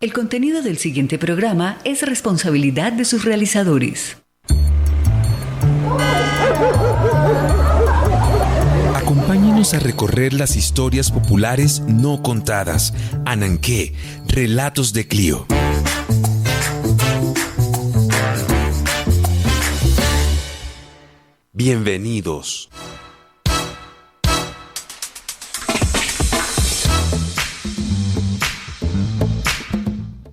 El contenido del siguiente programa es responsabilidad de sus realizadores. Acompáñenos a recorrer las historias populares no contadas. Ananqué, Relatos de Clio. Bienvenidos.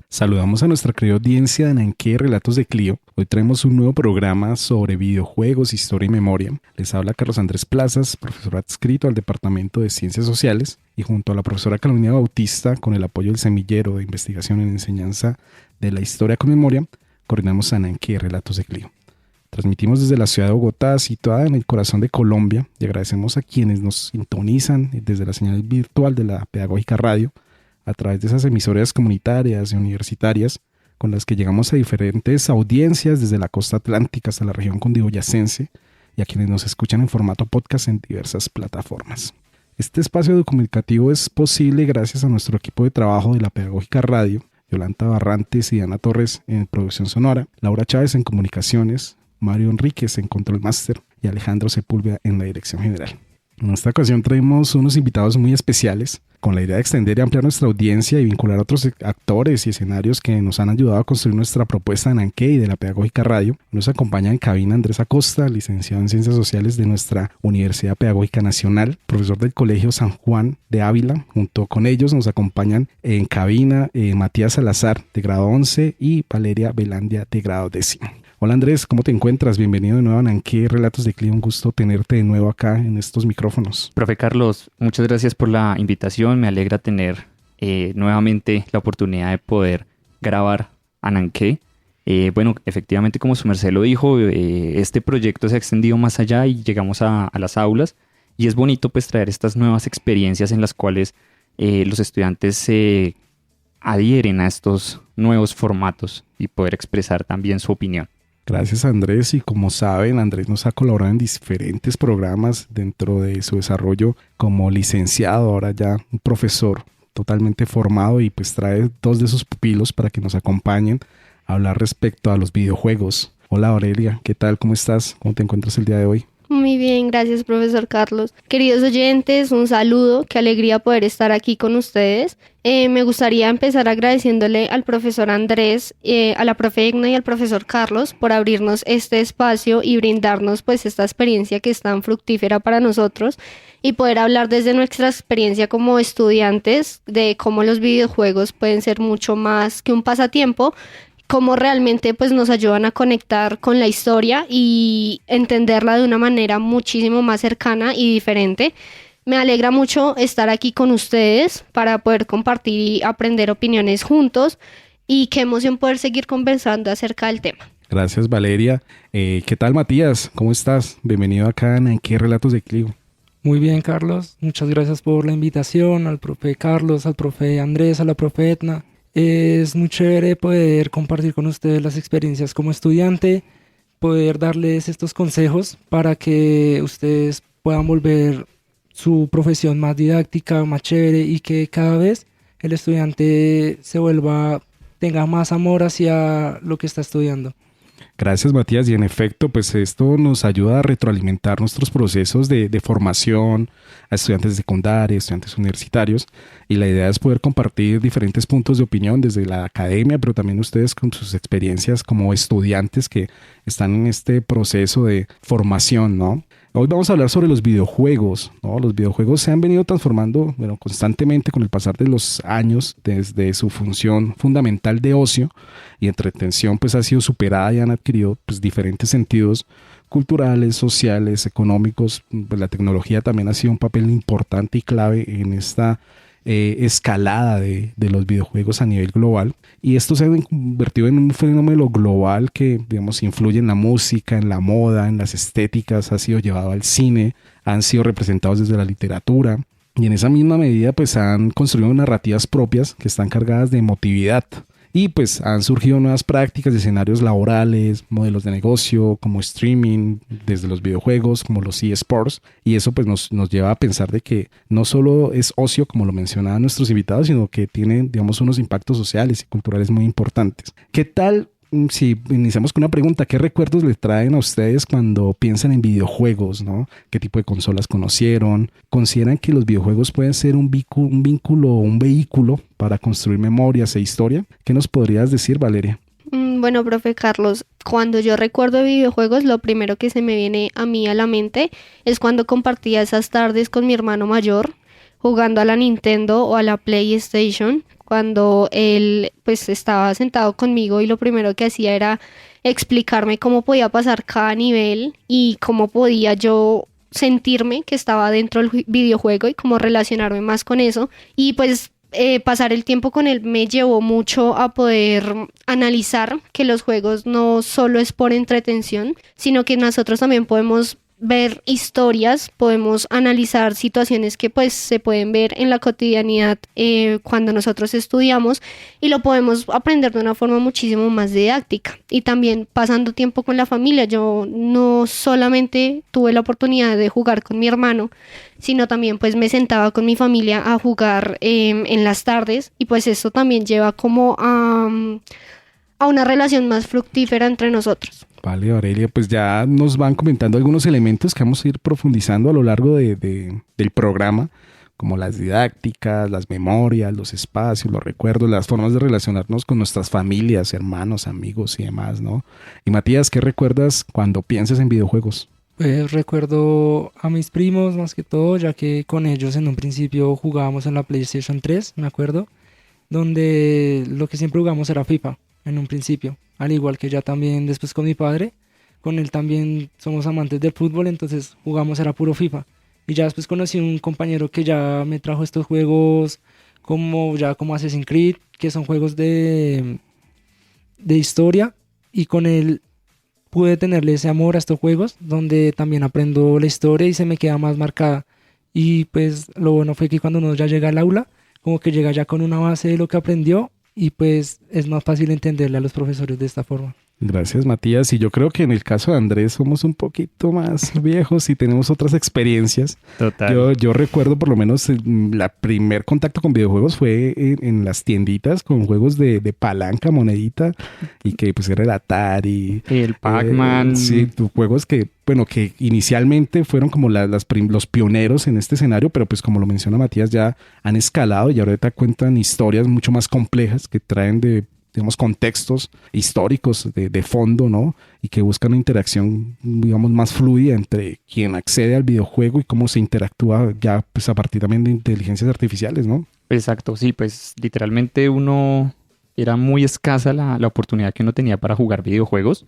Saludamos a nuestra querida audiencia de Ananqué, Relatos de Clio. Hoy traemos un nuevo programa sobre videojuegos, historia y memoria. Les habla Carlos Andrés Plazas, profesor adscrito al Departamento de Ciencias Sociales, y junto a la profesora Carolina Bautista, con el apoyo del Semillero de Investigación en Enseñanza de la Historia con Memoria, coordinamos Ananqué, Relatos de Clio. Transmitimos desde la ciudad de Bogotá, situada en el corazón de Colombia, y agradecemos a quienes nos sintonizan desde la señal virtual de la Pedagógica Radio, a través de esas emisoras comunitarias y universitarias con las que llegamos a diferentes audiencias desde la costa atlántica hasta la región cundiboyacense, y a quienes nos escuchan en formato podcast en diversas plataformas. Este espacio comunicativo es posible gracias a nuestro equipo de trabajo de la Pedagógica Radio: Yolanda Barrantes y Diana Torres en producción sonora, Laura Chávez en comunicaciones, Mario Enríquez en control máster y Alejandro Sepúlveda en la dirección general. En esta ocasión traemos unos invitados muy especiales, con la idea de extender y ampliar nuestra audiencia y vincular a otros actores y escenarios que nos han ayudado a construir nuestra propuesta de Ananqué y de la Pedagógica Radio. Nos acompaña en cabina Andrés Acosta, licenciado en Ciencias Sociales de nuestra Universidad Pedagógica Nacional, profesor del Colegio San Juan de Ávila. Junto con ellos nos acompañan en cabina Matías Salazar, de grado 11, y Valeria Velandia, de grado 10. Hola Andrés, ¿cómo te encuentras? Bienvenido de nuevo a Ananqué, Relatos de Clio. Un gusto tenerte de nuevo acá en estos micrófonos. Profe Carlos, muchas gracias por la invitación. Me alegra tener nuevamente la oportunidad de poder grabar Ananqué. Bueno, efectivamente, como su merced lo dijo, este proyecto se ha extendido más allá y llegamos a las aulas. Y es bonito pues traer estas nuevas experiencias en las cuales los estudiantes se adhieren a estos nuevos formatos y poder expresar también su opinión. Gracias Andrés, y como saben, Andrés nos ha colaborado en diferentes programas dentro de su desarrollo como licenciado, ahora ya un profesor totalmente formado, y pues trae dos de sus pupilos para que nos acompañen a hablar respecto a los videojuegos. Hola Aurelia, ¿qué tal? ¿Cómo estás? ¿Cómo te encuentras el día de hoy? Muy bien, gracias profesor Carlos. Queridos oyentes, un saludo, qué alegría poder estar aquí con ustedes. Me gustaría empezar agradeciéndole al profesor Andrés, a la profe Egna y al profesor Carlos por abrirnos este espacio y brindarnos pues esta experiencia que es tan fructífera para nosotros, y poder hablar desde nuestra experiencia como estudiantes de cómo los videojuegos pueden ser mucho más que un pasatiempo, cómo realmente pues nos ayudan a conectar con la historia y entenderla de una manera muchísimo más cercana y diferente. Me alegra mucho estar aquí con ustedes para poder compartir y aprender opiniones juntos, y qué emoción poder seguir conversando acerca del tema. Gracias Valeria. ¿Qué tal Matías? ¿Cómo estás? Bienvenido acá en ¿Qué Relatos de Clio? Muy bien Carlos, muchas gracias por la invitación, al profe Carlos, al profe Andrés, a la profe Etna. Es muy chévere poder compartir con ustedes las experiencias como estudiante, poder darles estos consejos para que ustedes puedan volver su profesión más didáctica, más chévere, y que cada vez el estudiante tenga más amor hacia lo que está estudiando. Gracias Matías, y en efecto pues esto nos ayuda a retroalimentar nuestros procesos de formación a estudiantes de secundaria, estudiantes universitarios, y la idea es poder compartir diferentes puntos de opinión desde la academia, pero también ustedes con sus experiencias como estudiantes que están en este proceso de formación, ¿no? Hoy vamos a hablar sobre los videojuegos, ¿no? Los videojuegos se han venido transformando, constantemente con el pasar de los años, desde su función fundamental de ocio y entretención, pues ha sido superada y han adquirido pues diferentes sentidos culturales, sociales, económicos. Pues la tecnología también ha sido un papel importante y clave en esta escalada de los videojuegos a nivel global, y esto se ha convertido en un fenómeno global que, digamos, influye en la música, en la moda, en las estéticas, ha sido llevado al cine, han sido representados desde la literatura, y en esa misma medida pues han construido narrativas propias que están cargadas de emotividad Y pues han surgido nuevas prácticas de escenarios laborales, modelos de negocio como streaming, desde los videojuegos como los eSports, y eso pues nos lleva a pensar de que no solo es ocio como lo mencionaban nuestros invitados, sino que tiene, digamos, unos impactos sociales y culturales muy importantes. ¿Qué tal si iniciamos con una pregunta? ¿Qué recuerdos le traen a ustedes cuando piensan en videojuegos, ¿no? ¿Qué tipo de consolas conocieron? ¿Consideran que los videojuegos pueden ser un vínculo o un vehículo para construir memorias e historia? ¿Qué nos podrías decir, Valeria? Bueno, profe Carlos, cuando yo recuerdo videojuegos, lo primero que se me viene a mí a la mente es cuando compartía esas tardes con mi hermano mayor, jugando a la Nintendo o a la PlayStation, cuando él pues estaba sentado conmigo y lo primero que hacía era explicarme cómo podía pasar cada nivel y cómo podía yo sentirme que estaba dentro del videojuego y cómo relacionarme más con eso. Y pues pasar el tiempo con él me llevó mucho a poder analizar que los juegos no solo es por entretención, sino que nosotros también podemos ver historias, podemos analizar situaciones que pues se pueden ver en la cotidianidad cuando nosotros estudiamos, y lo podemos aprender de una forma muchísimo más didáctica. Y también pasando tiempo con la familia, yo no solamente tuve la oportunidad de jugar con mi hermano, sino también pues me sentaba con mi familia a jugar en las tardes, y pues eso también lleva como a una relación más fructífera entre nosotros. Vale, Aurelia, pues ya nos van comentando algunos elementos que vamos a ir profundizando a lo largo del programa, como las didácticas, las memorias, los espacios, los recuerdos, las formas de relacionarnos con nuestras familias, hermanos, amigos y demás, ¿no? Y Matías, ¿qué recuerdas cuando piensas en videojuegos? Pues recuerdo a mis primos más que todo, ya que con ellos en un principio jugábamos en la PlayStation 3, me acuerdo, donde lo que siempre jugamos era FIFA en un principio. Al igual que ya también después con mi padre, con él también somos amantes del fútbol, entonces jugamos era puro FIFA. Y ya después conocí un compañero que ya me trajo estos juegos como Assassin's Creed, que son juegos de historia, y con él pude tenerle ese amor a estos juegos, donde también aprendo la historia y se me queda más marcada. Y pues lo bueno fue que cuando uno ya llega al aula, como que llega ya con una base de lo que aprendió, y pues es más fácil entenderle a los profesores de esta forma. Gracias, Matías. Y yo creo que en el caso de Andrés somos un poquito más viejos y tenemos otras experiencias. Total. Yo recuerdo por lo menos la primer contacto con videojuegos fue en las tienditas con juegos de palanca, monedita, y que pues era el Atari. El Pac-Man. Sí, juegos que, bueno, que inicialmente fueron como los pioneros en este escenario, pero pues como lo menciona Matías, ya han escalado y ahorita cuentan historias mucho más complejas que traen digamos, contextos históricos de fondo, ¿no? Y que buscan una interacción, digamos, más fluida entre quien accede al videojuego y cómo se interactúa ya, pues, a partir también de inteligencias artificiales, ¿no? Exacto, sí, pues literalmente era muy escasa la oportunidad que uno tenía para jugar videojuegos,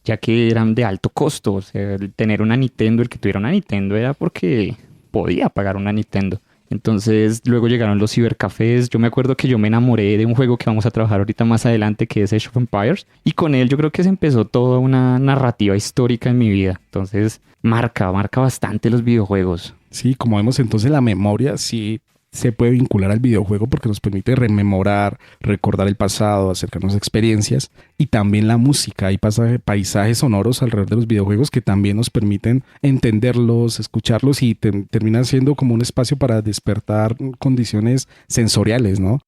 ya que eran de alto costo. O sea, el tener una Nintendo, el que tuviera una Nintendo era porque podía pagar una Nintendo. Entonces luego llegaron los cibercafés. Yo me acuerdo que yo me enamoré de un juego que vamos a trabajar ahorita más adelante, que es Age of Empires, y con él yo creo que se empezó toda una narrativa histórica en mi vida. Entonces marca bastante los videojuegos. Sí, como vemos entonces la memoria sí se puede vincular al videojuego porque nos permite rememorar, recordar el pasado, acercarnos a experiencias, y también la música. Hay paisajes sonoros alrededor de los videojuegos que también nos permiten entenderlos, escucharlos, y terminan siendo como un espacio para despertar condiciones sensoriales, ¿no?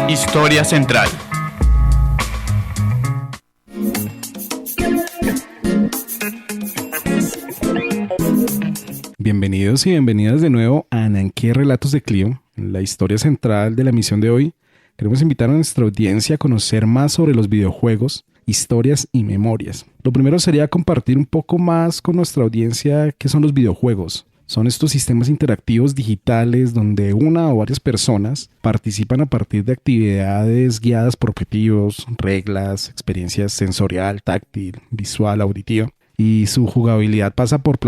Historia central. Bienvenidos y bienvenidas de nuevo a Ananqué Relatos de Clio. En la historia central de la emisión de hoy, queremos invitar a nuestra audiencia a conocer más sobre los videojuegos, historias y memorias. Lo primero sería compartir un poco más con nuestra audiencia qué son los videojuegos. Son estos sistemas interactivos digitales donde una o varias personas participan a partir de actividades guiadas por objetivos, reglas, experiencias sensorial, táctil, visual, auditiva. Y su jugabilidad pasa por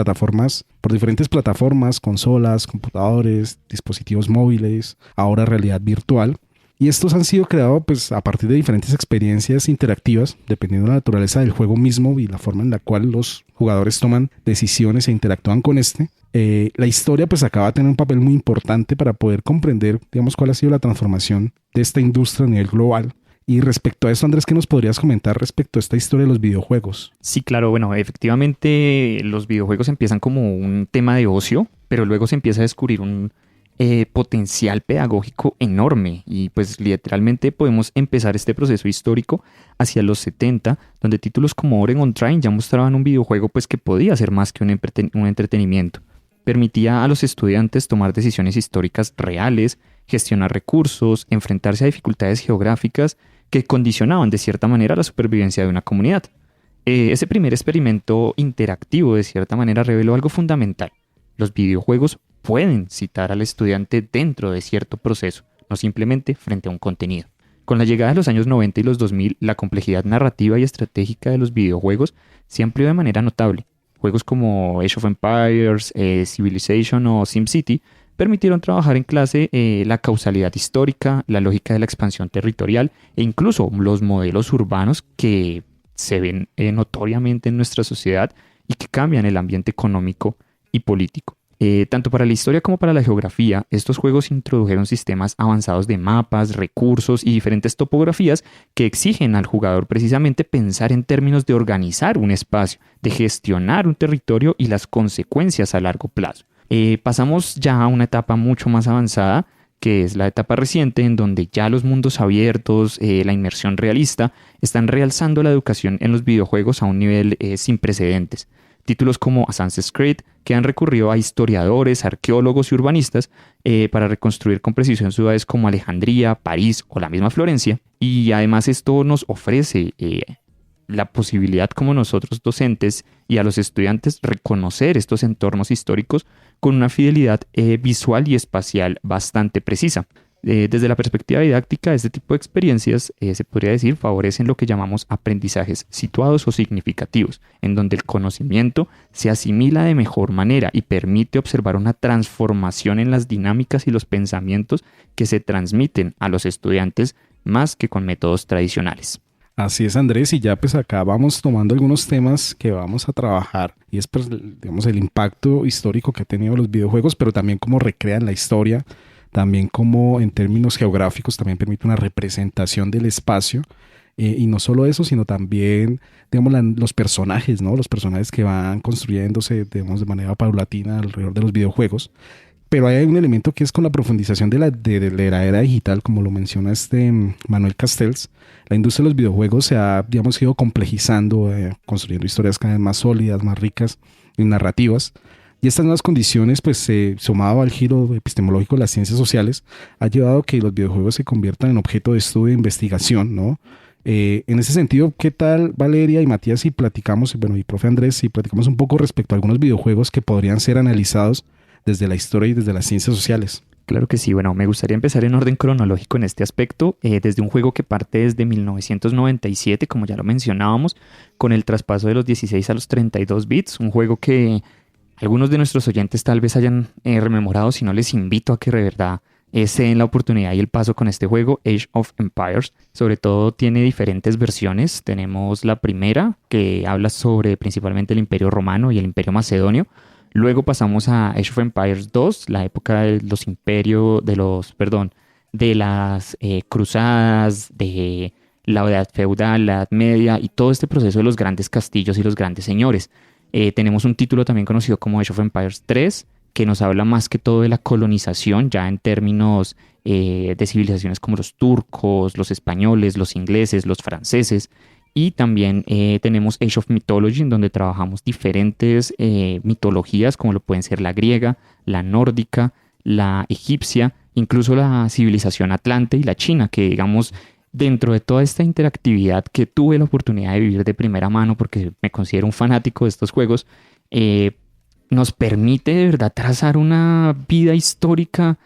diferentes plataformas, consolas, computadores, dispositivos móviles, ahora realidad virtual. Y estos han sido creados pues, a partir de diferentes experiencias interactivas, dependiendo de la naturaleza del juego mismo y la forma en la cual los jugadores toman decisiones e interactúan con este. La historia pues acaba de tener un papel muy importante para poder comprender, digamos, cuál ha sido la transformación de esta industria a nivel global. Y respecto a eso, Andrés, ¿qué nos podrías comentar respecto a esta historia de los videojuegos? Sí, claro, bueno, efectivamente los videojuegos empiezan como un tema de ocio, pero luego se empieza a descubrir un potencial pedagógico enorme y pues literalmente podemos empezar este proceso histórico hacia los 70, donde títulos como Oregon Train ya mostraban un videojuego pues que podía ser más que un entretenimiento. Permitía a los estudiantes tomar decisiones históricas reales, gestionar recursos, enfrentarse a dificultades geográficas que condicionaban de cierta manera la supervivencia de una comunidad. Ese primer experimento interactivo de cierta manera reveló algo fundamental. Los videojuegos pueden citar al estudiante dentro de cierto proceso, no simplemente frente a un contenido. Con la llegada de los años 90 y los 2000, la complejidad narrativa y estratégica de los videojuegos se amplió de manera notable. Juegos como Age of Empires, Civilization o SimCity permitieron trabajar en clase la causalidad histórica, la lógica de la expansión territorial e incluso los modelos urbanos que se ven notoriamente en nuestra sociedad y que cambian el ambiente económico y político. Tanto para la historia como para la geografía, estos juegos introdujeron sistemas avanzados de mapas, recursos y diferentes topografías que exigen al jugador precisamente pensar en términos de organizar un espacio, de gestionar un territorio y las consecuencias a largo plazo. Pasamos ya a una etapa mucho más avanzada, que es la etapa reciente en donde ya los mundos abiertos, la inmersión realista, están realzando la educación en los videojuegos a un nivel sin precedentes. Títulos como Assassin's Creed, que han recurrido a historiadores, arqueólogos y urbanistas para reconstruir con precisión ciudades como Alejandría, París o la misma Florencia. Y además esto nos ofrece la posibilidad como nosotros docentes y a los estudiantes reconocer estos entornos históricos con una fidelidad visual y espacial bastante precisa. Desde la perspectiva didáctica, este tipo de experiencias se podría decir favorecen lo que llamamos aprendizajes situados o significativos, en donde el conocimiento se asimila de mejor manera y permite observar una transformación en las dinámicas y los pensamientos que se transmiten a los estudiantes más que con métodos tradicionales. Así es, Andrés, y ya pues acá vamos tomando algunos temas que vamos a trabajar y es pues, digamos, el impacto histórico que ha tenido los videojuegos, pero también cómo recrean la historia, también como en términos geográficos también permite una representación del espacio y no solo eso, sino también digamos, los personajes, ¿no? Los personajes que van construyéndose digamos, de manera paulatina alrededor de los videojuegos. Pero hay un elemento que es con la profundización de la era digital, como lo menciona Manuel Castells. La industria de los videojuegos se ha, digamos, ido complejizando, construyendo historias cada vez más sólidas, más ricas y narrativas. Y estas nuevas condiciones, pues sumado al giro epistemológico de las ciencias sociales, ha llevado a que los videojuegos se conviertan en objeto de estudio e investigación, ¿no? En ese sentido, ¿qué tal Valeria y Matías si platicamos, bueno, y profe Andrés, si platicamos un poco respecto a algunos videojuegos que podrían ser analizados desde la historia y desde las ciencias sociales? Claro que sí, bueno, me gustaría empezar en orden cronológico en este aspecto, desde un juego que parte desde 1997, como ya lo mencionábamos, con el traspaso de los 16 a los 32 bits, un juego que algunos de nuestros oyentes tal vez hayan rememorado, si no les invito a que de verdad se den la oportunidad y el paso con este juego, Age of Empires. Sobre todo tiene diferentes versiones, tenemos la primera que habla sobre principalmente el Imperio Romano y el Imperio Macedonio. Luego pasamos a Age of Empires 2, la época de los imperios, de las cruzadas, de la edad feudal, la edad media y todo este proceso de los grandes castillos y los grandes señores. Tenemos un título también conocido como Age of Empires 3, que nos habla más que todo de la colonización, ya en términos de civilizaciones como los turcos, los españoles, los ingleses, los franceses. Y también tenemos Age of Mythology, en donde trabajamos diferentes mitologías, como lo pueden ser la griega, la nórdica, la egipcia, incluso la civilización atlante y la china, que digamos, dentro de toda esta interactividad que tuve la oportunidad de vivir de primera mano, porque me considero un fanático de estos juegos, nos permite de verdad trazar una vida histórica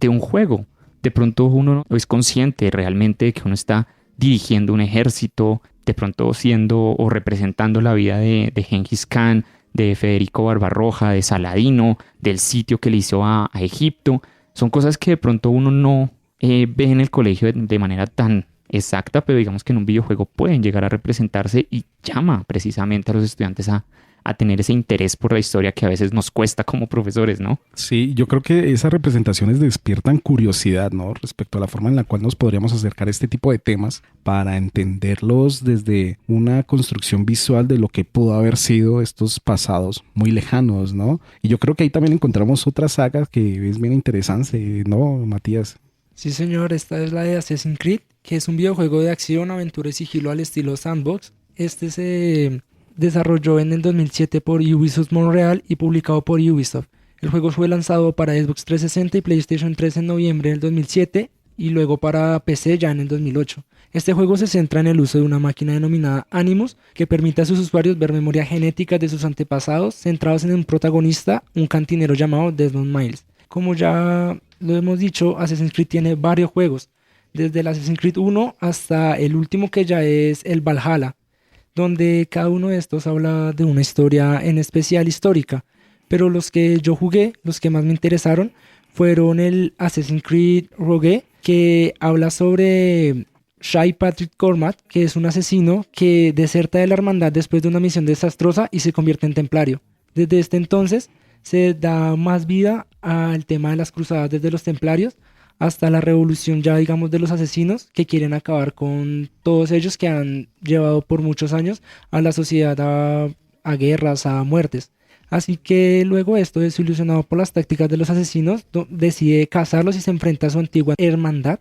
de un juego. De pronto uno es consciente realmente de que uno está dirigiendo un ejército, de pronto siendo o representando la vida de Gengis Khan, de Federico Barbarroja, de Saladino, del sitio que le hizo a Egipto. Son cosas que de pronto uno no ve en el colegio de manera tan exacta, pero digamos que en un videojuego pueden llegar a representarse y llama precisamente a los estudiantes a a tener ese interés por la historia que a veces nos cuesta como profesores, ¿no? Sí, yo creo que esas representaciones despiertan curiosidad, ¿no? Respecto a la forma en la cual nos podríamos acercar a este tipo de temas para entenderlos desde una construcción visual de lo que pudo haber sido estos pasados muy lejanos, ¿no? Y yo creo que ahí también encontramos otra saga que es bien interesante, ¿no, Matías? Sí, señor, esta es la de Assassin's Creed, que es un videojuego de acción, aventura y sigilo al estilo sandbox. Este se desarrolló en el 2007 por Ubisoft Montreal y publicado por Ubisoft. El juego fue lanzado para Xbox 360 y PlayStation 3 en noviembre del 2007 y luego para PC ya en el 2008. Este juego se centra en el uso de una máquina denominada Animus que permite a sus usuarios ver memoria genética de sus antepasados centrados en un protagonista, un cantinero llamado Desmond Miles. Como ya lo hemos dicho, Assassin's Creed tiene varios juegos, desde el Assassin's Creed 1 hasta el último que ya es el Valhalla, donde cada uno de estos habla de una historia en especial histórica, pero los que yo jugué, los que más me interesaron, fueron el Assassin's Creed Rogue, que habla sobre Shay Patrick Cormac, que es un asesino que deserta de la hermandad después de una misión desastrosa y se convierte en templario. Desde este entonces se da más vida al tema de las cruzadas desde los templarios hasta la revolución ya digamos de los asesinos que quieren acabar con todos ellos que han llevado por muchos años a la sociedad a guerras, a muertes. Así que luego esto, desilusionado por las tácticas de los asesinos, decide cazarlos y se enfrenta a su antigua hermandad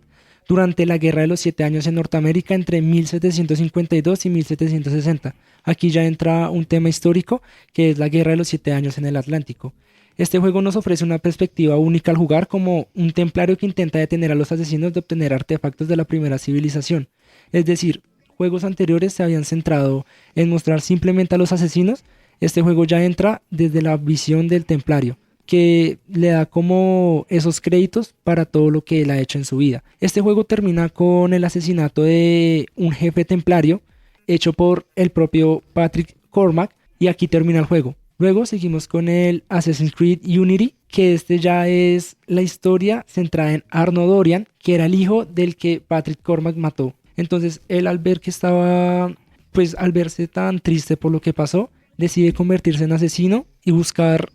durante la Guerra de los 7 años en Norteamérica entre 1752 y 1760. Aquí ya entra un tema histórico que es la Guerra de los 7 años en el Atlántico. Este juego nos ofrece una perspectiva única al jugar como un templario que intenta detener a los asesinos de obtener artefactos de la primera civilización. Es decir, juegos anteriores se habían centrado en mostrar simplemente a los asesinos. Este juego ya entra desde la visión del templario, que le da como esos créditos para todo lo que él ha hecho en su vida. Este juego termina con el asesinato de un jefe templario hecho por el propio Patrick Cormac y aquí termina el juego. Luego seguimos con el Assassin's Creed Unity, que este ya es la historia centrada en Arno Dorian, que era el hijo del que Patrick Cormac mató. Entonces él al ver que estaba, pues al verse tan triste por lo que pasó, decide convertirse en asesino y buscar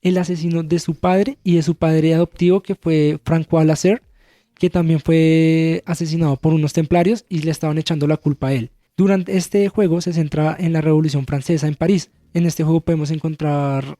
el asesino de su padre y de su padre adoptivo, que fue Francois Lacerre, que también fue asesinado por unos templarios y le estaban echando la culpa a él. Durante este juego se centra en la Revolución Francesa en París. En este juego podemos encontrar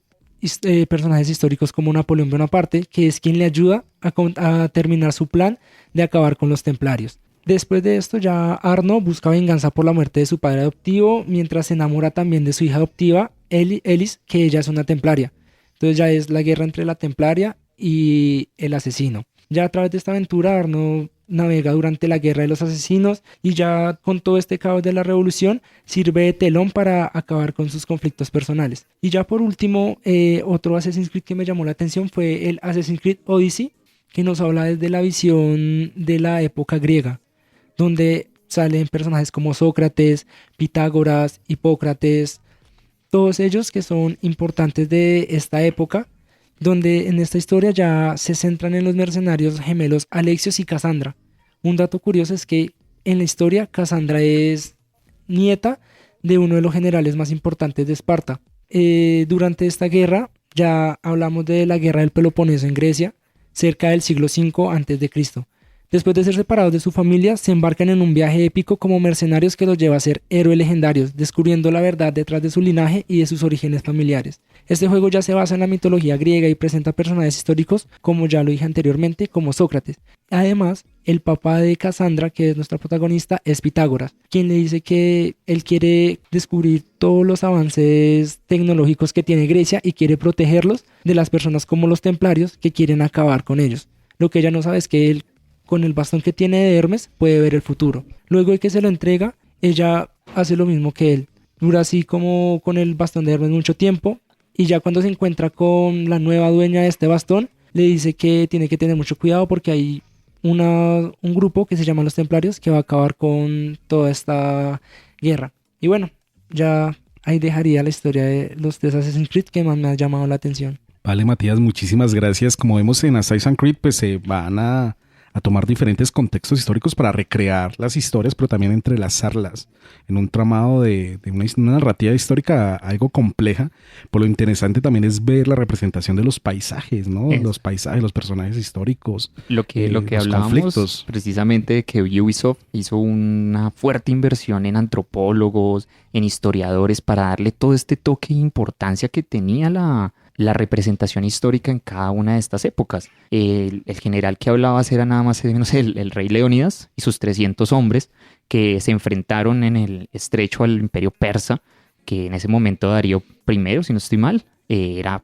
personajes históricos como Napoleón Bonaparte, que es quien le ayuda a terminar su plan de acabar con los templarios. Después de esto ya Arno busca venganza por la muerte de su padre adoptivo, mientras se enamora también de su hija adoptiva, Ellis, que ella es una templaria. Entonces ya es la guerra entre la templaria y el asesino. Ya a través de esta aventura Arno navega durante la guerra de los asesinos y ya con todo este caos de la revolución sirve de telón para acabar con sus conflictos personales. Y ya por último, otro Assassin's Creed que me llamó la atención fue el Assassin's Creed Odyssey, que nos habla desde la visión de la época griega, donde salen personajes como Sócrates, Pitágoras, Hipócrates, todos ellos que son importantes de esta época, donde en esta historia ya se centran en los mercenarios gemelos Alexios y Casandra. Un dato curioso es que en la historia Casandra es nieta de uno de los generales más importantes de Esparta. Durante esta guerra, ya hablamos de la guerra del Peloponeso en Grecia, cerca del siglo V a.C. Después de ser separados de su familia, se embarcan en un viaje épico como mercenarios que los lleva a ser héroes legendarios, descubriendo la verdad detrás de su linaje y de sus orígenes familiares. Este juego ya se basa en la mitología griega y presenta personajes históricos, como ya lo dije anteriormente, como Sócrates. Además, el papá de Casandra, que es nuestra protagonista, es Pitágoras, quien le dice que él quiere descubrir todos los avances tecnológicos que tiene Grecia y quiere protegerlos de las personas como los templarios que quieren acabar con ellos. Lo que ella no sabe es que él, con el bastón que tiene de Hermes, puede ver el futuro. Luego de que se lo entrega, ella hace lo mismo que él. Dura así como con el bastón de Hermes mucho tiempo, y ya cuando se encuentra con la nueva dueña de este bastón, le dice que tiene que tener mucho cuidado porque hay un grupo que se llama los Templarios que va a acabar con toda esta guerra. Y bueno, ya ahí dejaría la historia de los tres Assassin's Creed que más me ha llamado la atención. Vale, Matías, muchísimas gracias. Como vemos en Assassin's Creed, pues se van a a tomar diferentes contextos históricos para recrear las historias, pero también entrelazarlas en un tramado de una narrativa histórica algo compleja. Por lo interesante también es ver la representación de los paisajes, ¿no? Los paisajes, los personajes históricos. Lo que los hablábamos conflictos. precisamente de que Ubisoft hizo una fuerte inversión en antropólogos, en historiadores, para darle todo este toque e importancia que tenía la representación histórica en cada una de estas épocas. El general que hablabas era nada más y menos el rey Leónidas y sus 300 hombres que se enfrentaron en el estrecho al imperio persa, que en ese momento Darío I, si no estoy mal, era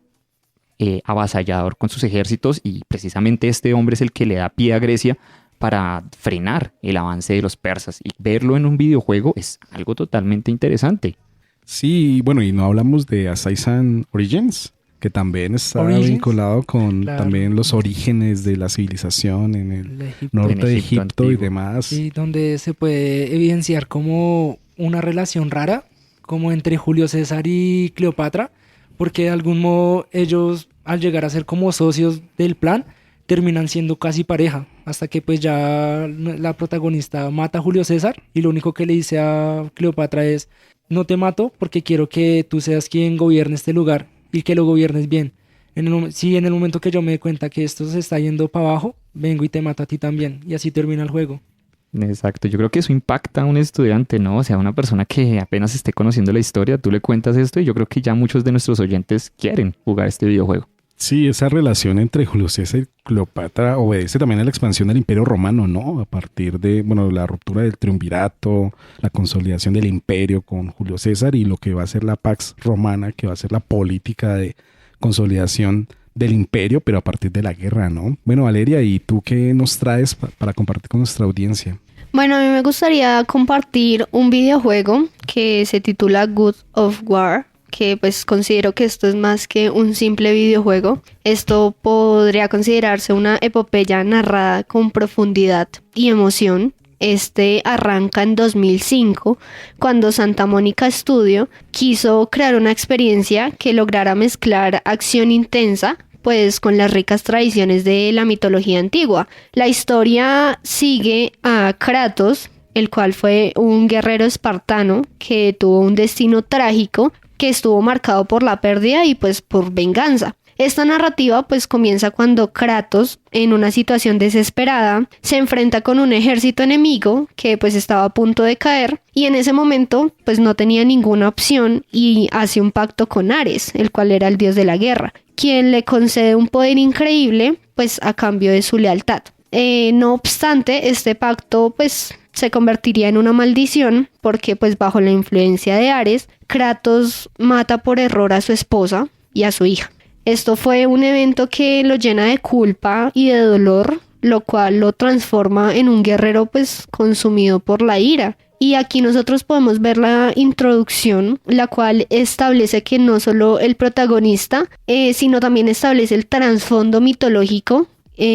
avasallador con sus ejércitos, y precisamente este hombre es el que le da pie a Grecia para frenar el avance de los persas, y verlo en un videojuego es algo totalmente interesante. Sí, bueno, y no hablamos de Assassin's Origins, que también está vinculado con también los orígenes de la civilización en el norte de Egipto y demás. Sí, donde se puede evidenciar como una relación rara, como entre Julio César y Cleopatra, porque de algún modo ellos, al llegar a ser como socios del plan, terminan siendo casi pareja, hasta que pues ya la protagonista mata a Julio César y lo único que le dice a Cleopatra es: no te mato porque quiero que tú seas quien gobierne este lugar y que lo gobiernes bien. En el momento que yo me dé cuenta que esto se está yendo para abajo, vengo y te mato a ti también, y así termina el juego. Exacto, yo creo que eso impacta a un estudiante, ¿no? O sea, una persona que apenas esté conociendo la historia, tú le cuentas esto y yo creo que ya muchos de nuestros oyentes quieren jugar este videojuego. Sí, esa relación entre Julio César y Cleopatra obedece también a la expansión del Imperio Romano, ¿no? A partir de, la ruptura del triunvirato, la consolidación del imperio con Julio César y lo que va a ser la Pax Romana, que va a ser la política de consolidación del imperio, pero a partir de la guerra, ¿no? Bueno, Valeria, ¿y tú qué nos traes para compartir con nuestra audiencia? Bueno, a mí me gustaría compartir un videojuego que se titula God of War, que pues considero que esto es más que un simple videojuego. Esto podría considerarse una epopeya narrada con profundidad y emoción. Este arranca en 2005, cuando Santa Mónica Studio quiso crear una experiencia que lograra mezclar acción intensa pues con las ricas tradiciones de la mitología antigua. La historia sigue a Kratos, el cual fue un guerrero espartano que tuvo un destino trágico que estuvo marcado por la pérdida y pues por venganza. Esta narrativa pues comienza cuando Kratos, en una situación desesperada, se enfrenta con un ejército enemigo que pues estaba a punto de caer, y en ese momento pues no tenía ninguna opción y hace un pacto con Ares, el cual era el dios de la guerra, quien le concede un poder increíble pues a cambio de su lealtad. No obstante, este pacto pues se convertiría en una maldición porque pues bajo la influencia de Ares, Kratos mata por error a su esposa y a su hija. Esto fue un evento que lo llena de culpa y de dolor, lo cual lo transforma en un guerrero pues consumido por la ira. Y aquí nosotros podemos ver la introducción, la cual establece que no solo el protagonista, sino también establece el trasfondo mitológico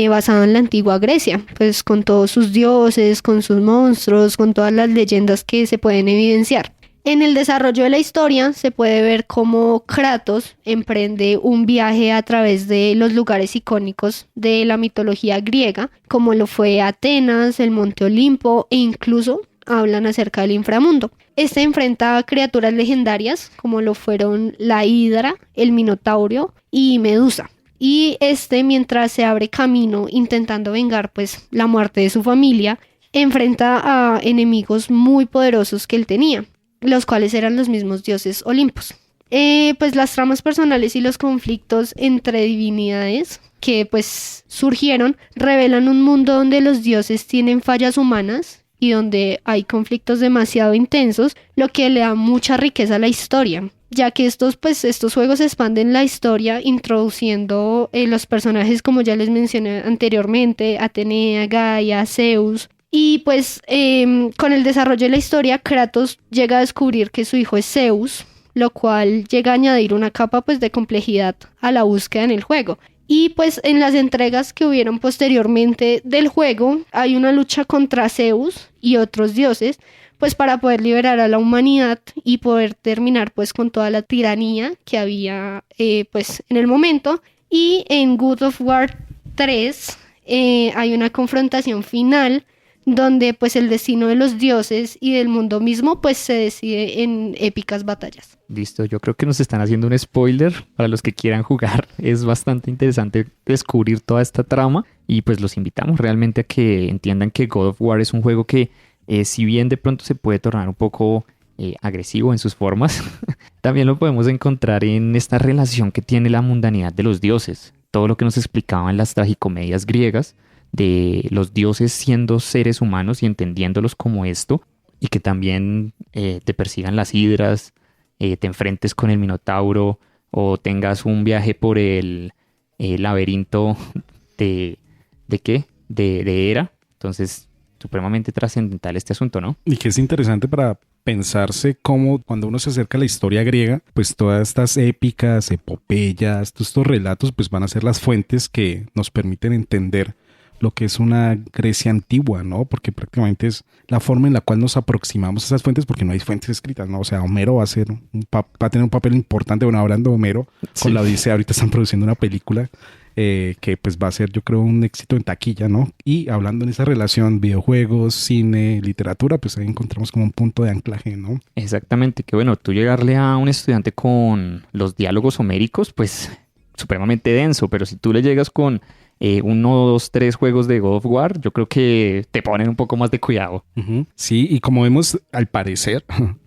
basado en la antigua Grecia, pues con todos sus dioses, con sus monstruos, con todas las leyendas que se pueden evidenciar. En el desarrollo de la historia se puede ver cómo Kratos emprende un viaje a través de los lugares icónicos de la mitología griega, como lo fue Atenas, el Monte Olimpo, e incluso hablan acerca del inframundo. Este enfrenta a criaturas legendarias como lo fueron la Hidra, el Minotauro y Medusa. Y mientras se abre camino intentando vengar pues la muerte de su familia, enfrenta a enemigos muy poderosos que él tenía, los cuales eran los mismos dioses Olimpos. Pues las tramas personales y los conflictos entre divinidades que pues surgieron revelan un mundo donde los dioses tienen fallas humanas y donde hay conflictos demasiado intensos, lo que le da mucha riqueza a la historia, ya que estos juegos expanden la historia introduciendo los personajes, como ya les mencioné anteriormente, Atenea, Gaia, Zeus. Y pues con el desarrollo de la historia, Kratos llega a descubrir que su hijo es Zeus, lo cual llega a añadir una capa pues de complejidad a la búsqueda en el juego. Y pues en las entregas que hubieron posteriormente del juego, hay una lucha contra Zeus y otros dioses, pues para poder liberar a la humanidad y poder terminar pues con toda la tiranía que había pues en el momento. Y en God of War 3 hay una confrontación final donde pues el destino de los dioses y del mundo mismo pues se decide en épicas batallas. Listo, yo creo que nos están haciendo un spoiler para los que quieran jugar. Es bastante interesante descubrir toda esta trama y pues los invitamos realmente a que entiendan que God of War es un juego que si bien de pronto se puede tornar un poco agresivo en sus formas, también lo podemos encontrar en esta relación que tiene la mundanidad de los dioses. Todo lo que nos explicaban las tragicomedias griegas, de los dioses siendo seres humanos y entendiéndolos como esto, y que también te persigan las hidras, te enfrentes con el minotauro, o tengas un viaje por el laberinto de ¿qué? De Hera. Entonces, supremamente trascendental este asunto, ¿no? Y que es interesante para pensarse cómo cuando uno se acerca a la historia griega, pues todas estas épicas, epopeyas, todos estos relatos, pues van a ser las fuentes que nos permiten entender lo que es una Grecia antigua, ¿no? Porque prácticamente es la forma en la cual nos aproximamos a esas fuentes, porque no hay fuentes escritas, ¿no? O sea, Homero va a tener un papel importante. Bueno, hablando de Homero, con la Odisea, ahorita están produciendo una película que pues va a ser, yo creo, un éxito en taquilla, ¿no? Y hablando en esa relación videojuegos, cine, literatura, pues ahí encontramos como un punto de anclaje, ¿no? Exactamente, que bueno, tú llegarle a un estudiante con los diálogos homéricos, pues supremamente denso, pero si tú le llegas con 1, 2, 3 juegos de God of War, yo creo que te ponen un poco más de cuidado. Uh-huh. Sí, y como vemos, al parecer,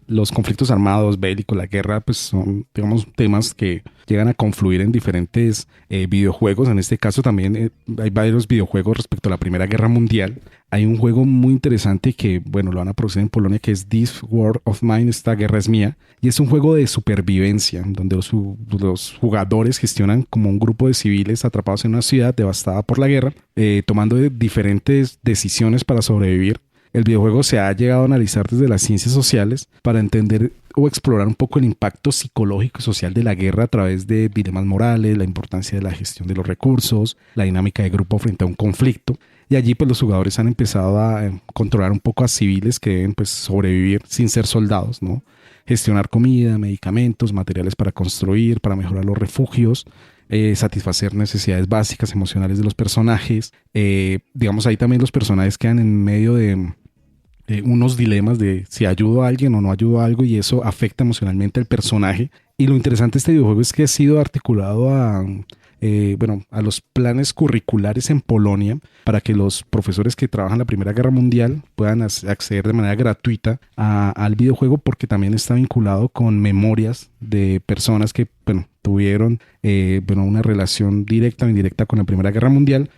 los conflictos armados, bélicos, la guerra, pues son, digamos, temas que llegan a confluir en diferentes videojuegos. En este caso también hay varios videojuegos respecto a la Primera Guerra Mundial. Hay un juego muy interesante que, bueno, lo van a producir en Polonia, que es This War of Mine, esta guerra es mía. Y es un juego de supervivencia, donde los jugadores gestionan como un grupo de civiles atrapados en una ciudad devastada por la guerra, tomando diferentes decisiones para sobrevivir. El videojuego se ha llegado a analizar desde las ciencias sociales para entender o explorar un poco el impacto psicológico y social de la guerra a través de dilemas morales, la importancia de la gestión de los recursos, la dinámica de grupo frente a un conflicto. Y allí pues los jugadores han empezado a controlar un poco a civiles que deben pues sobrevivir sin ser soldados, ¿no? Gestionar comida, medicamentos, materiales para construir, para mejorar los refugios, satisfacer necesidades básicas emocionales de los personajes. Digamos, ahí también los personajes quedan en medio de unos dilemas de si ayudo a alguien o no ayudo a algo, y eso afecta emocionalmente al personaje. Y lo interesante de este videojuego es que ha sido articulado a los planes curriculares en Polonia para que los profesores que trabajan en la Primera Guerra Mundial puedan acceder de manera gratuita al videojuego, porque también está vinculado con memorias de personas que tuvieron una relación directa o indirecta con la Primera Guerra Mundial,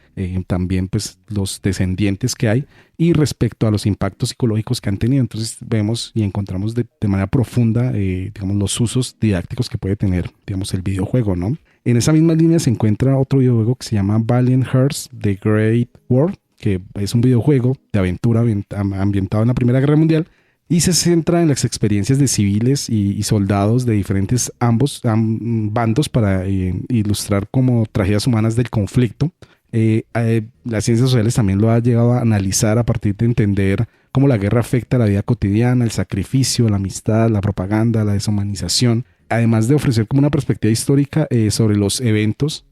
también pues los descendientes que hay, y respecto a los impactos psicológicos que han tenido. Entonces vemos y encontramos de manera profunda digamos, los usos didácticos que puede tener, digamos, el videojuego, ¿no? En esa misma línea se encuentra otro videojuego que se llama Valiant Hearts: The Great War, que es un videojuego de aventura ambientado en la Primera Guerra Mundial y se centra en las experiencias de civiles y soldados de diferentes bandos para ilustrar como tragedias humanas del conflicto. Las ciencias sociales también lo ha llegado a analizar a partir de entender cómo la guerra afecta la vida cotidiana, el sacrificio, la amistad, la propaganda, la deshumanización. Además de ofrecer como una perspectiva histórica sobre los eventos,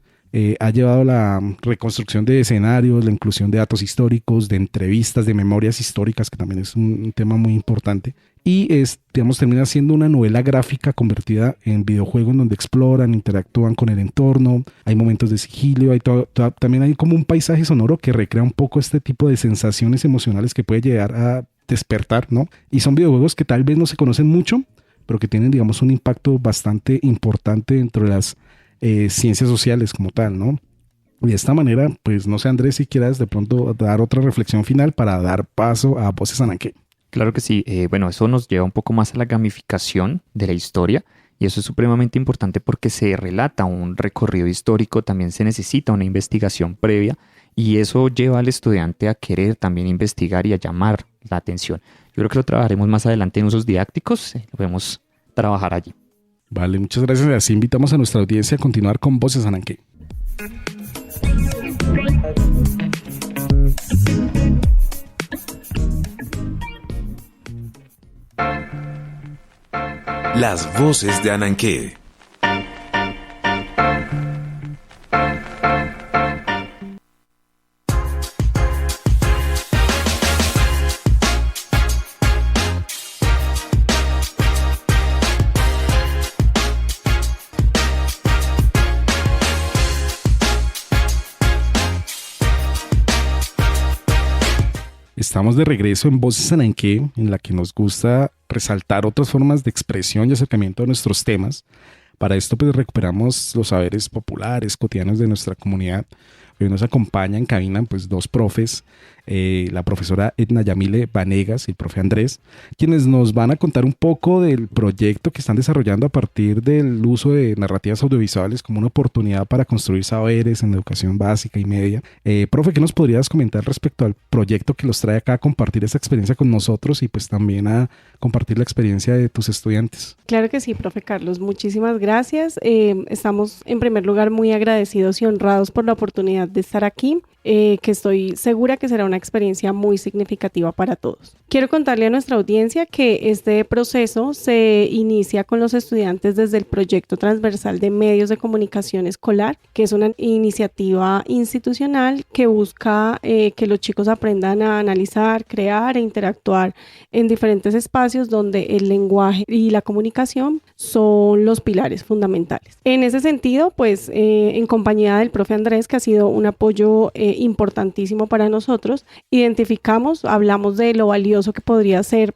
ha llevado a la reconstrucción de escenarios, la inclusión de datos históricos, de entrevistas, de memorias históricas, que también es un tema muy importante. Y termina siendo una novela gráfica convertida en videojuego, en donde exploran, interactúan con el entorno, hay momentos de sigilio, también hay como un paisaje sonoro que recrea un poco este tipo de sensaciones emocionales que puede llegar a despertar, ¿no? Y son videojuegos que tal vez no se conocen mucho, pero que tienen, digamos, un impacto bastante importante dentro de las ciencias sociales como tal, ¿no? Y de esta manera, pues no sé, Andrés, si quieras de pronto dar otra reflexión final para dar paso a Voces Anankê. Claro que sí. Eso nos lleva un poco más a la gamificación de la historia, y eso es supremamente importante porque se relata un recorrido histórico, también se necesita una investigación previa, y eso lleva al estudiante a querer también investigar y a llamar la atención. Yo creo que lo trabajaremos más adelante en usos didácticos, lo podemos trabajar allí. Vale, muchas gracias. Así invitamos a nuestra audiencia a continuar con Voces Anankê. Las voces de Anankê. Estamos de regreso en Voces Ananqué, en la que nos gusta resaltar otras formas de expresión y acercamiento a nuestros temas. Para esto pues recuperamos los saberes populares, cotidianos de nuestra comunidad. Hoy nos acompañan en cabina pues dos profes, la profesora Edna Yamile Vanegas y el profe Andrés, quienes nos van a contar un poco del proyecto que están desarrollando a partir del uso de narrativas audiovisuales como una oportunidad para construir saberes en educación básica y media. Profe, ¿qué nos podrías comentar respecto al proyecto que los trae acá a compartir esa experiencia con nosotros y pues también a compartir la experiencia de tus estudiantes? Claro que sí, profe Carlos, muchísimas gracias. Estamos en primer lugar muy agradecidos y honrados por la oportunidad de estar aquí, que estoy segura que será una experiencia muy significativa para todos. Quiero contarle a nuestra audiencia que este proceso se inicia con los estudiantes desde el proyecto transversal de medios de comunicación escolar, que es una iniciativa institucional que busca que los chicos aprendan a analizar, crear e interactuar en diferentes espacios donde el lenguaje y la comunicación son los pilares fundamentales. En ese sentido, pues en compañía del profe Andrés, que ha sido un apoyo importantísimo para nosotros, hablamos de lo valioso que podría ser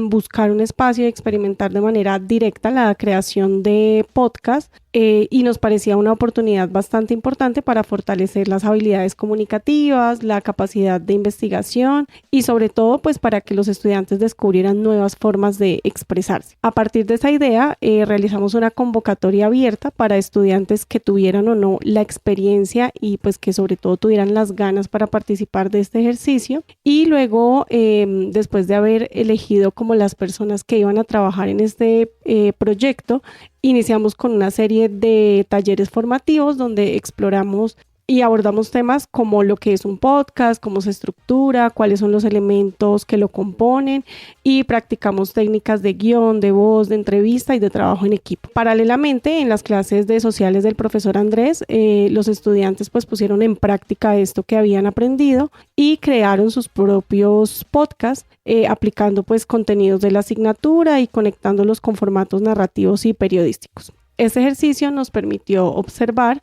buscar un espacio y experimentar de manera directa la creación de podcast, y nos parecía una oportunidad bastante importante para fortalecer las habilidades comunicativas, la capacidad de investigación y sobre todo pues para que los estudiantes descubrieran nuevas formas de expresarse. A partir de esa idea realizamos una convocatoria abierta para estudiantes que tuvieran o no la experiencia y pues que sobre todo tuvieran las ganas para participar de este ejercicio, y luego después de haber elegido como las personas que iban a trabajar en este proyecto, iniciamos con una serie de talleres formativos donde exploramos y abordamos temas como lo que es un podcast, cómo se estructura, cuáles son los elementos que lo componen, y practicamos técnicas de guión, de voz, de entrevista y de trabajo en equipo. Paralelamente, en las clases de sociales del profesor Andrés, los estudiantes pues pusieron en práctica esto que habían aprendido y crearon sus propios podcasts, aplicando pues contenidos de la asignatura y conectándolos con formatos narrativos y periodísticos. Este ejercicio nos permitió observar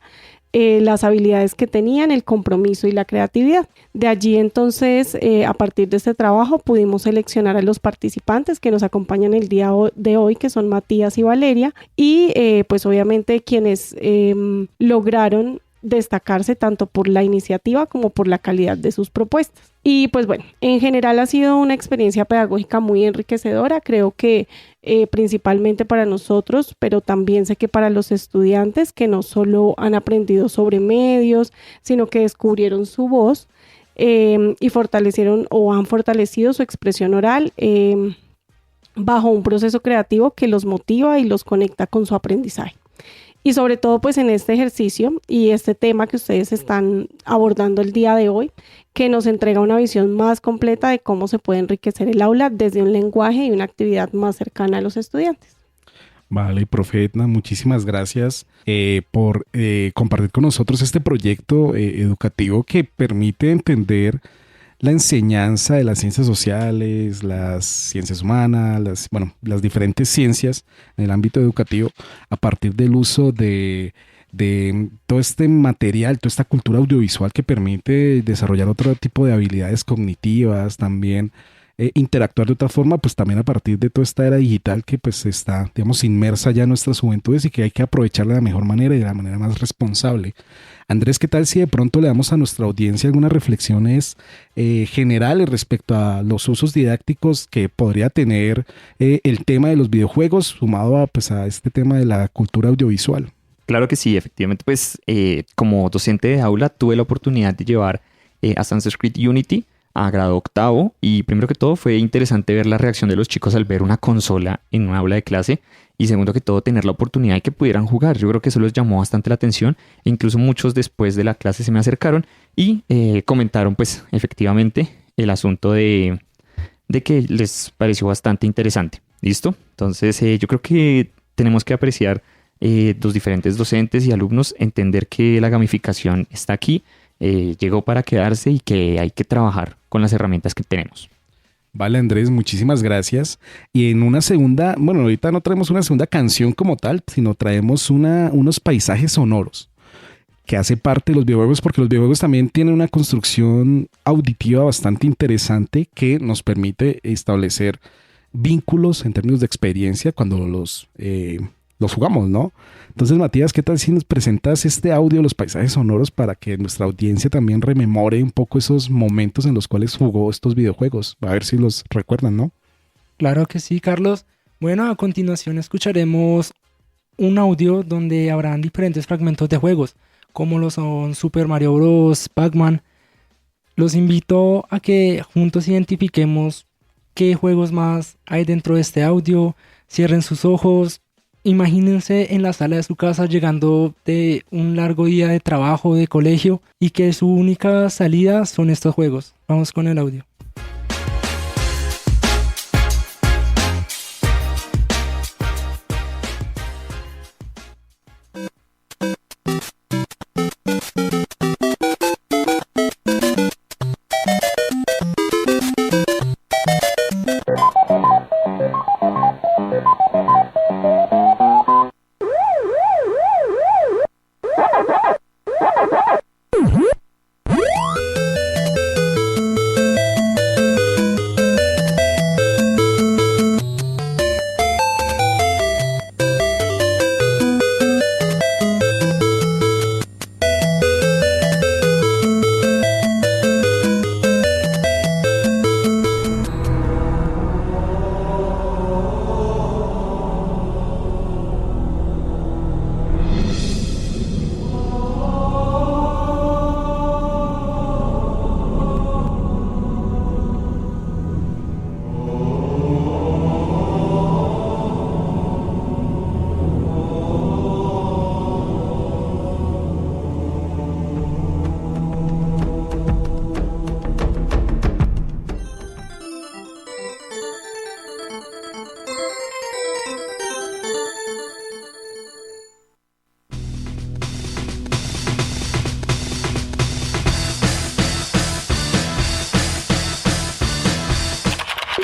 las habilidades que tenían, el compromiso y la creatividad. De allí entonces, a partir de este trabajo, pudimos seleccionar a los participantes que nos acompañan el día de hoy, que son Matías y Valeria, y pues obviamente quienes lograron destacarse tanto por la iniciativa como por la calidad de sus propuestas. Y pues bueno, en general ha sido una experiencia pedagógica muy enriquecedora, creo que principalmente para nosotros, pero también sé que para los estudiantes que no solo han aprendido sobre medios, sino que descubrieron su voz y fortalecieron o han fortalecido su expresión oral bajo un proceso creativo que los motiva y los conecta con su aprendizaje. Y sobre todo pues en este ejercicio y este tema que ustedes están abordando el día de hoy, que nos entrega una visión más completa de cómo se puede enriquecer el aula desde un lenguaje y una actividad más cercana a los estudiantes. Vale, profe Edna, muchísimas gracias por compartir con nosotros este proyecto educativo que permite entender la enseñanza de las ciencias sociales, las ciencias humanas, las diferentes ciencias en el ámbito educativo a partir del uso de todo este material, toda esta cultura audiovisual que permite desarrollar otro tipo de habilidades cognitivas, también interactuar de otra forma, pues también a partir de toda esta era digital que pues está, digamos, inmersa ya en nuestras juventudes y que hay que aprovecharla de la mejor manera y de la manera más responsable. Andrés, ¿qué tal si de pronto le damos a nuestra audiencia algunas reflexiones generales respecto a los usos didácticos que podría tener el tema de los videojuegos sumado a este tema de la cultura audiovisual? Claro que sí, efectivamente, pues como docente de aula tuve la oportunidad de llevar Assassin's Creed Unity a grado octavo, y primero que todo fue interesante ver la reacción de los chicos al ver una consola en un aula de clase, y segundo que todo tener la oportunidad de que pudieran jugar. Yo creo que eso les llamó bastante la atención, e incluso muchos después de la clase se me acercaron y comentaron pues efectivamente el asunto de que les pareció bastante interesante. ¿Listo? Entonces yo creo que tenemos que apreciar los diferentes docentes y alumnos, entender que la gamificación está aquí, llegó para quedarse y que hay que trabajar con las herramientas que tenemos. Vale, Andrés, muchísimas gracias. Y en una segunda, ahorita no traemos una segunda canción como tal, sino traemos unos paisajes sonoros. que hace parte de los videojuegos, porque los videojuegos también tienen una construcción auditiva bastante interesante que nos permite establecer vínculos en términos de experiencia cuando los jugamos, ¿no? Entonces, Matías, ¿qué tal si nos presentas este audio, los paisajes sonoros, para que nuestra audiencia también rememore un poco esos momentos en los cuales jugó estos videojuegos? A ver si los recuerdan, ¿no? Claro que sí, Carlos. Bueno, a continuación escucharemos un audio donde habrán diferentes fragmentos de juegos, como lo son Super Mario Bros., Pac-Man. Los invito a que juntos identifiquemos qué juegos más hay dentro de este audio. Cierren sus ojos. Imagínense en la sala de su casa llegando de un largo día de trabajo, de colegio, y que su única salida son estos juegos. Vamos con el audio.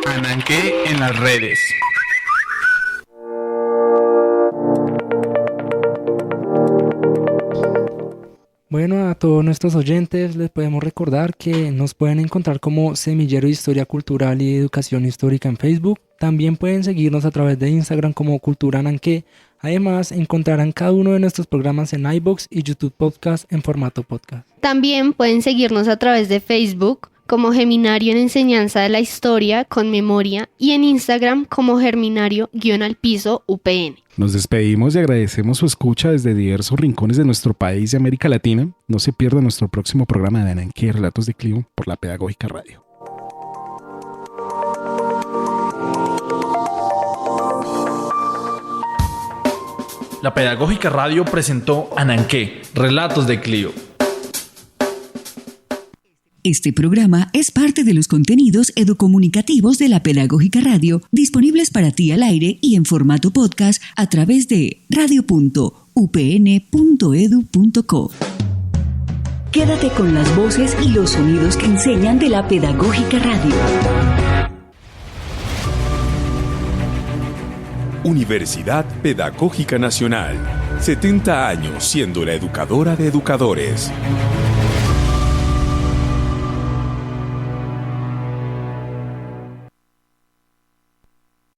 Ananqué en las redes. Bueno, a todos nuestros oyentes les podemos recordar que nos pueden encontrar como Semillero de Historia Cultural y Educación Histórica en Facebook. También pueden seguirnos a través de Instagram como Cultura Ananqué. Además, encontrarán cada uno de nuestros programas en iVoox y YouTube Podcast en formato podcast. También pueden seguirnos a través de Facebook como Germinario en Enseñanza de la Historia con Memoria y en Instagram como Germinario_UPN. Nos despedimos y agradecemos su escucha desde diversos rincones de nuestro país y América Latina. No se pierda nuestro próximo programa de Ananqué, Relatos de Clio, por la Pedagógica Radio. La Pedagógica Radio presentó Ananqué, Relatos de Clio. Este programa es parte de los contenidos educomunicativos de la Pedagógica Radio, disponibles para ti al aire y en formato podcast a través de radio.upn.edu.co. Quédate con las voces y los sonidos que enseñan de la Pedagógica Radio. Universidad Pedagógica Nacional. 70 años siendo la educadora de educadores.